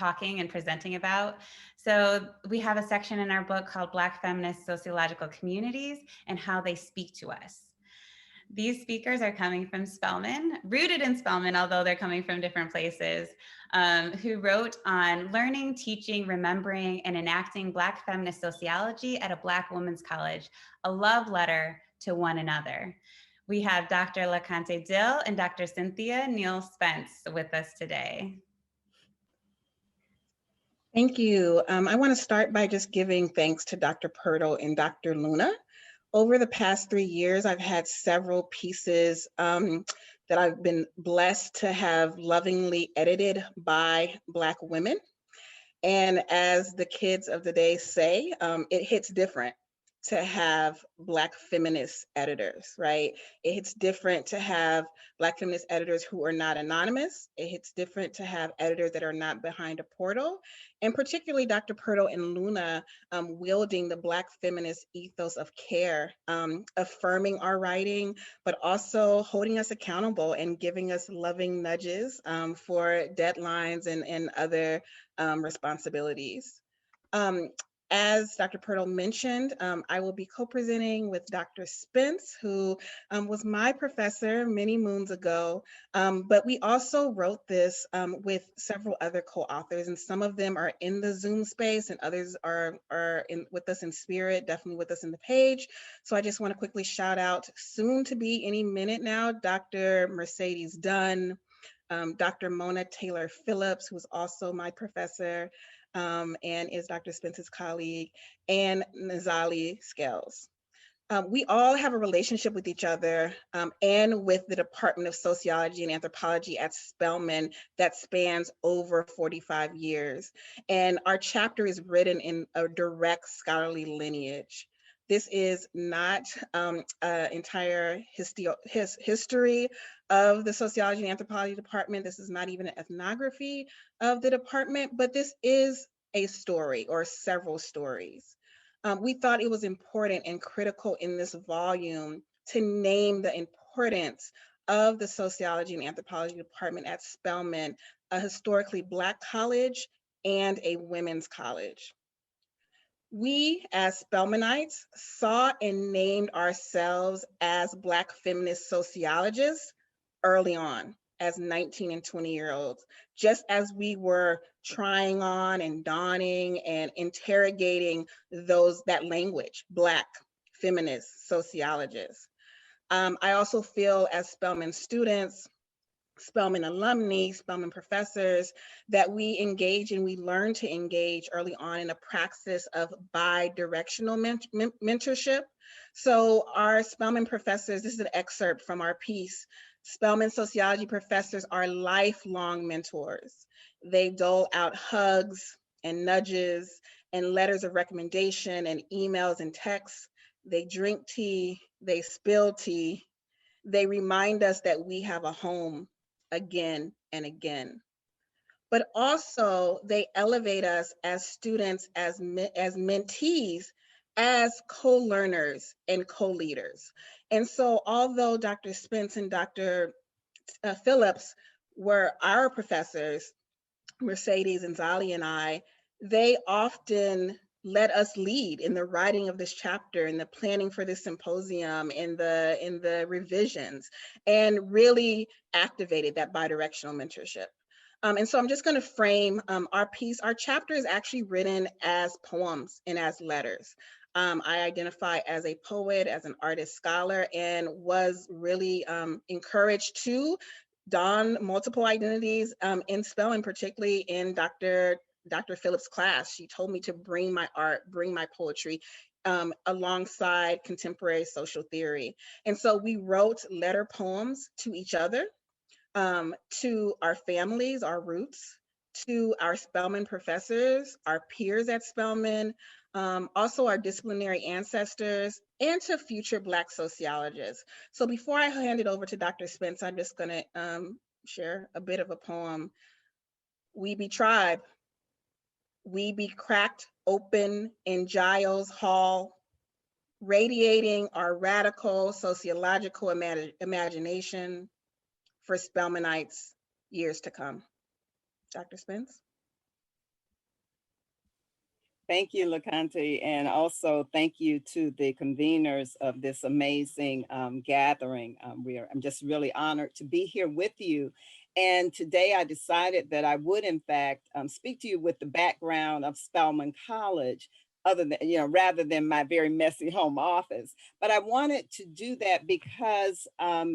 talking and presenting about. So we have a section in our book called Black Feminist Sociological Communities and How They Speak to Us. These speakers are coming from Spelman, rooted in Spelman, although they're coming from different places, who wrote on learning, teaching, remembering, and enacting Black feminist sociology at a Black women's college, a love letter to one another. We have Dr. LeConté Dill and Dr. Cynthia Neal Spence with us today. Thank you. I want to start by just giving thanks to Dr. Purtle and Dr. Luna. Over the past 3 years, I've had several pieces that I've been blessed to have lovingly edited by Black women. And as the kids of the day say, it hits different to have Black feminist editors, right? It hits different to have Black feminist editors who are not anonymous. It hits different to have editors that are not behind a portal. And particularly Dr. Purtle and Luna wielding the Black feminist ethos of care, affirming our writing, but also holding us accountable and giving us loving nudges for deadlines and other responsibilities. As Dr. Purtle mentioned, I will be co-presenting with Dr. Spence, who was my professor many moons ago, but we also wrote this with several other co-authors, and some of them are in the Zoom space and others are with us in spirit, definitely with us in the page. So I just want to quickly shout out, soon to be any minute now, Dr. Mercedes Dunn, Dr. Mona Taylor Phillips, who is also my professor, and is Dr. Spence's colleague, and Nazali Scales. We all have a relationship with each other and with the Department of Sociology and Anthropology at Spelman that spans over 45 years. And our chapter is written in a direct scholarly lineage. This is not entire history of the Sociology and Anthropology Department. This is not even an ethnography of the department, but this is a story or several stories. We thought it was important and critical in this volume to name the importance of the Sociology and Anthropology Department at Spelman, a historically Black college and a women's college. We, as Spelmanites, saw and named ourselves as Black feminist sociologists early on, as 19 and 20-year-olds, just as we were trying on and donning and interrogating that language, Black feminist sociologists. I also feel as Spelman students, Spelman alumni, Spelman professors, that we engage and we learn to engage early on in a praxis of bi-directional mentorship. So our Spelman professors, this is an excerpt from our piece, Spelman sociology professors are lifelong mentors. They dole out hugs and nudges and letters of recommendation and emails and texts. They drink tea, they spill tea. They remind us that we have a home again and again. But also they elevate us as students, as mentees, as co-learners and co-leaders. And so although Dr. Spence and Dr. Phillips were our professors, Mercedes and Zali and I, they often let us lead in the writing of this chapter, in the planning for this symposium, in the revisions, and really activated that bidirectional mentorship. And so I'm just going to frame our piece. Our chapter is actually written as poems and as letters. I identify as a poet, as an artist scholar, and was really encouraged to don multiple identities in Spelman, particularly in Dr. Phillips' class. She told me to bring my art, bring my poetry alongside contemporary social theory. And so we wrote letter poems to each other, to our families, our roots, to our Spelman professors, our peers at Spelman, also our disciplinary ancestors, and to future Black sociologists. So before I hand it over to Dr. Spence, I'm just gonna share a bit of a poem. We be tribe, we be cracked open in Giles Hall, radiating our radical sociological imagination for Spelmanites years to come. Dr. Spence? Thank you, LeConté, and also thank you to the conveners of this amazing gathering. I'm just really honored to be here with you. And today I decided that I would, in fact, speak to you with the background of Spelman College, other than, rather than my very messy home office. But I wanted to do that because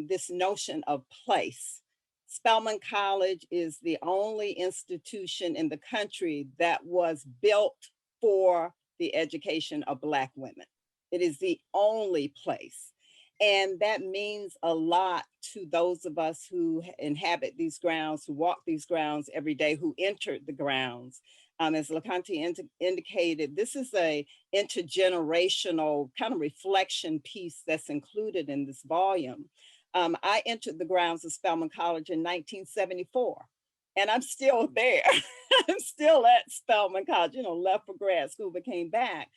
this notion of place. Spelman College is the only institution in the country that was built for the education of Black women. It is the only place. And that means a lot to those of us who inhabit these grounds, who walk these grounds every day, who entered the grounds. As LeConté indicated, this is a intergenerational kind of reflection piece that's included in this volume. I entered the grounds of Spelman College in 1974, and I'm still there. I'm still at Spelman College, left for grad school, but came back.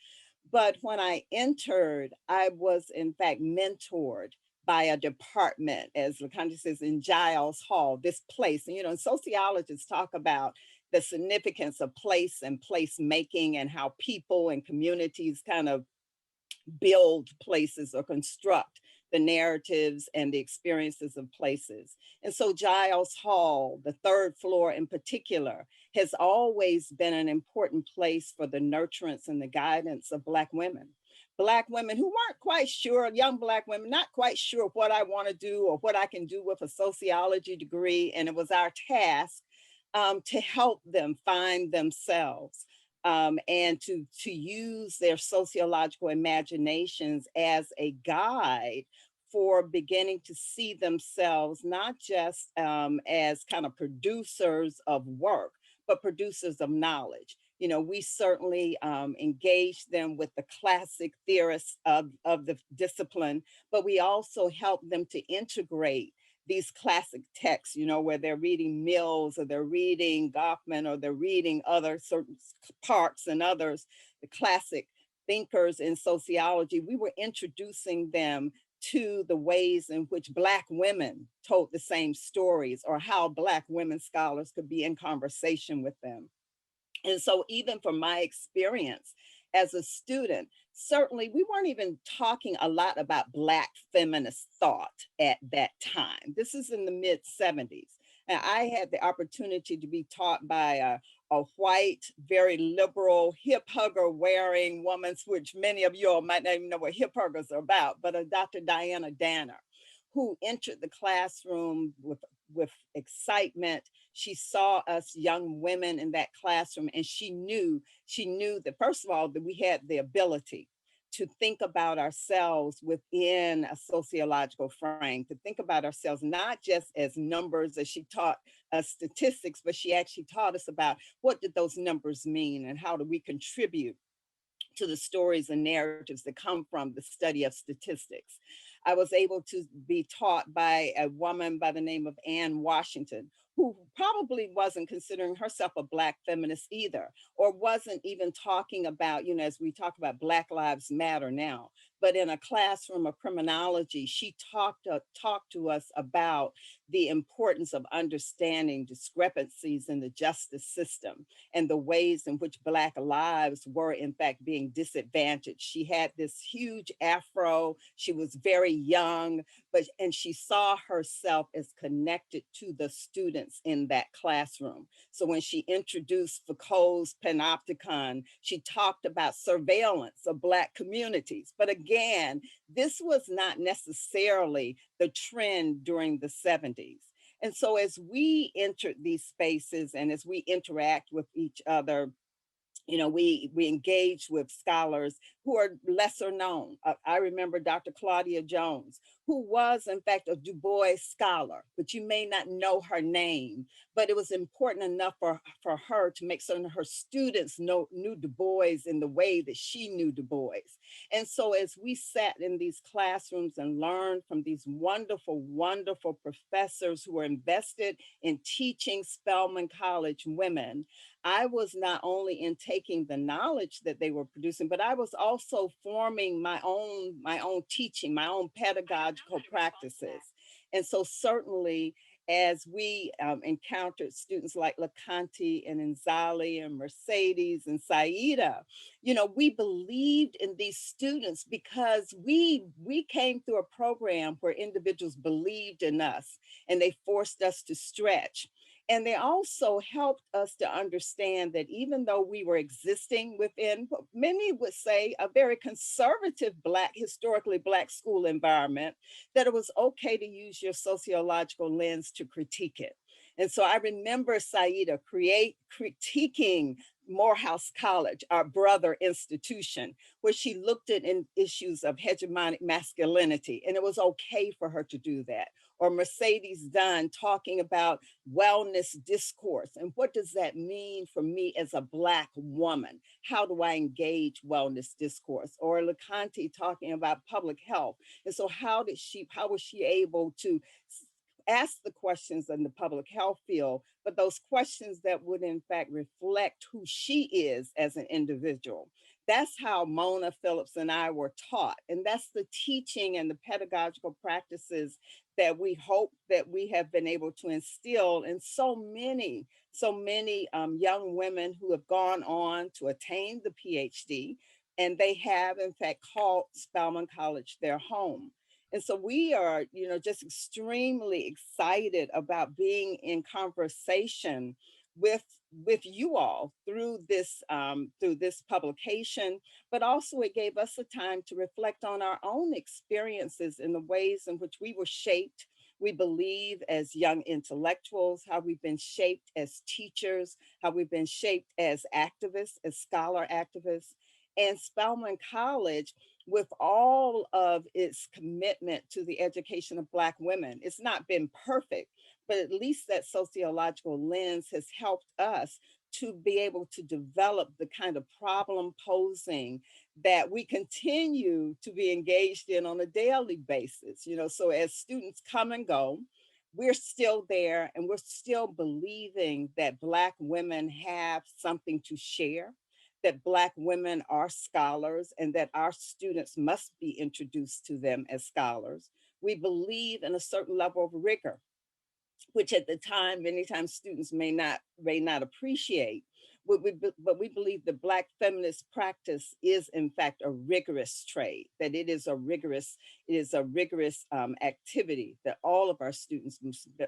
But when I entered, I was in fact mentored by a department, as LeConté says, in Giles Hall, this place. And sociologists talk about the significance of place and place making and how people and communities kind of build places or construct the narratives and the experiences of places. And so Giles Hall, the third floor in particular, has always been an important place for the nurturance and the guidance of Black women. Black women who weren't quite sure, young Black women, not quite sure what I want to do or what I can do with a sociology degree. And it was our task to help them find themselves. And to use their sociological imaginations as a guide for beginning to see themselves not just as kind of producers of work, but producers of knowledge. We certainly engage them with the classic theorists of the discipline, but we also help them to integrate these classic texts, where they're reading Mills or they're reading Goffman or they're reading other certain Parks and others, the classic thinkers in sociology. We were introducing them to the ways in which Black women told the same stories, or how Black women scholars could be in conversation with them. And so even from my experience as a student, certainly we weren't even talking a lot about Black feminist thought at that time. This is in the mid 70s. And I had the opportunity to be taught by a white, very liberal, hip hugger wearing woman, which many of you all might not even know what hip huggers are about, but a Dr. Diana Danner, who entered the classroom with excitement. She saw us young women in that classroom, and she knew that, first of all, that we had the ability to think about ourselves within a sociological frame, to think about ourselves not just as numbers, as she taught us statistics, but she actually taught us about what did those numbers mean and how do we contribute to the stories and narratives that come from the study of statistics. I was able to be taught by a woman by the name of Ann Washington, who probably wasn't considering herself a Black feminist either, or wasn't even talking about, as we talk about Black Lives Matter now, but in a classroom of criminology, she talked to us about the importance of understanding discrepancies in the justice system and the ways in which Black lives were in fact being disadvantaged. She had this huge afro, she was very young, and she saw herself as connected to the students in that classroom. So when she introduced Foucault's panopticon, she talked about surveillance of Black communities. But again, this was not necessarily the trend during the 70s. And so as we entered these spaces and as we interact with each other, we engage with scholars who are lesser known. I remember Dr. Claudia Jones, who was in fact a Du Bois scholar, but you may not know her name, but it was important enough for her to make certain her students knew Du Bois in the way that she knew Du Bois. And so as we sat in these classrooms and learned from these wonderful, wonderful professors who were invested in teaching Spelman College women, I was not only in taking the knowledge that they were producing, but I was also forming my own teaching, my own pedagogical practices. And so certainly as we encountered students like LeConté and Nzali and Mercedes and Saida, you know, we believed in these students because we came through a program where individuals believed in us and they forced us to stretch. And they also helped us to understand that even though we were existing within what many would say a very conservative Black, historically Black school environment, that it was okay to use your sociological lens to critique it. And so I remember Saida critiquing Morehouse College, our brother institution, where she looked at issues of hegemonic masculinity, and it was okay for her to do that. Or Mercedes Dunn talking about wellness discourse, and what does that mean for me as a Black woman? How do I engage wellness discourse? Or LeConté talking about public health. And so how was she able to ask the questions in the public health field, but those questions that would in fact reflect who she is as an individual? That's how Mona Phillips and I were taught. And that's the teaching and the pedagogical practices that we hope that we have been able to instill in so many young women who have gone on to attain the Ph.D. And they have in fact called Spelman College their home. And so we are, you know, just extremely excited about being in conversation with you all through this publication, but also it gave us a time to reflect on our own experiences in the ways in which we were shaped. We believe as young intellectuals, how we've been shaped as teachers, how we've been shaped as activists, as scholar activists. And Spelman College, with all of its commitment to the education of Black women, it's not been perfect, but at least that sociological lens has helped us to be able to develop the kind of problem posing that we continue to be engaged in on a daily basis. You know, so as students come and go, we're still there and we're still believing that Black women have something to share, that Black women are scholars and that our students must be introduced to them as scholars. We believe in a certain level of rigor, which at the time, many times students may not appreciate. But we believe the Black feminist practice is in fact a rigorous trade, that it is a rigorous activity that all of our students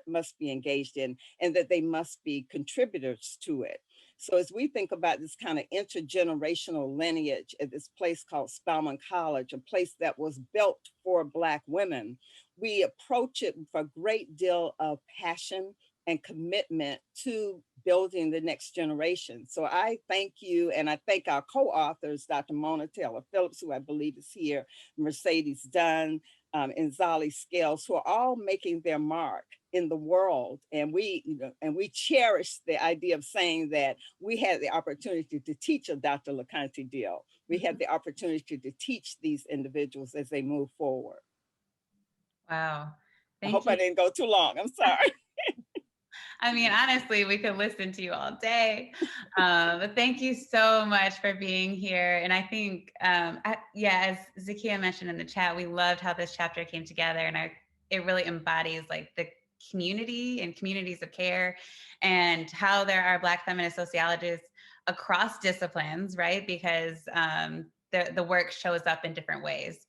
must be engaged in, and that they must be contributors to it. So as we think about this kind of intergenerational lineage at this place called Spelman College, a place that was built for Black women, we approach it with a great deal of passion and commitment to building the next generation. So I thank you, and I thank our co-authors, Dr. Mona Taylor Phillips, who I believe is here, Mercedes Dunn, and Zali Scales, who are all making their mark in the world. And we cherish the idea of saying that we had the opportunity to teach a Dr. LeConté Dill. We had the opportunity to teach these individuals as they move forward. Wow. I hope I didn't go too long. I'm sorry. I mean, honestly, we could listen to you all day. But thank you so much for being here. And I think, as Zakia mentioned in the chat, we loved how this chapter came together, and it really embodies like the community and communities of care, and how there are Black feminist sociologists across disciplines, right? Because the work shows up in different ways.